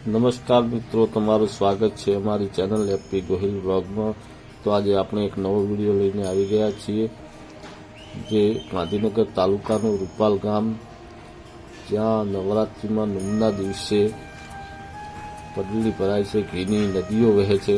નમસ્કાર મિત્રો, તમારું સ્વાગત છે અમારી ચેનલ એપી ગોહિલ બ્લોગમાં। તો આજે આપણે એક નવો વિડીયો લઈને આવી ગયા છીએ, જે ગાંધીનગર તાલુકાનું રૂપાલ ગામ, જ્યાં નવરાત્રિમાં નોમના દિવસે પડલી ભરાય છે, ઘીની નદીઓ વહે છે।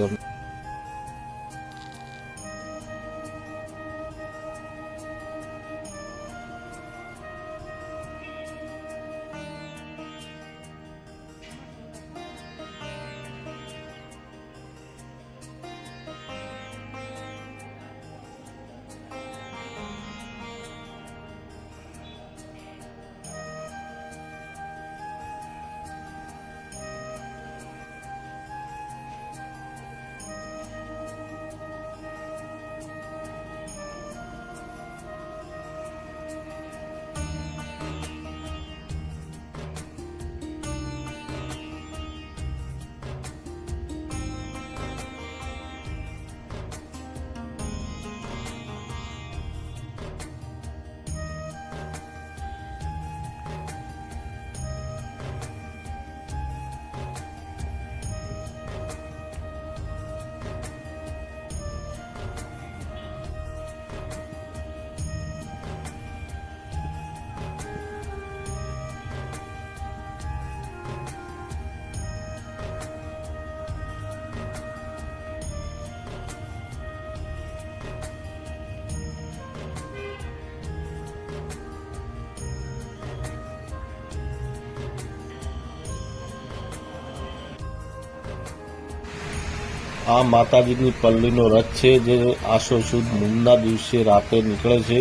આ માતાજીની પલ્લીનો રથ છે, જે આસો સુદ નોમના દિવસે રાતે નીકળે છે,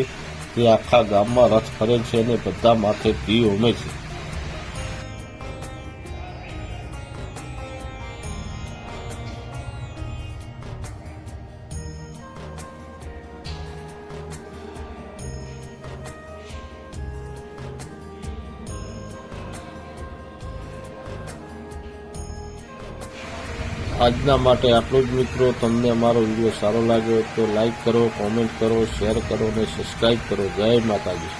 જે આખા ગામમાં રથ ફરે છે અને બધા માથે ઘી હોમે છે। આજના માટે આટલું જ મિત્રો। તમને અમારો વિડીયો સારો લાગ્યો તો લાઈક કરો, કોમેન્ટ કરો, શેર કરો અને સબસ્ક્રાઈબ કરો। જય માતાજી।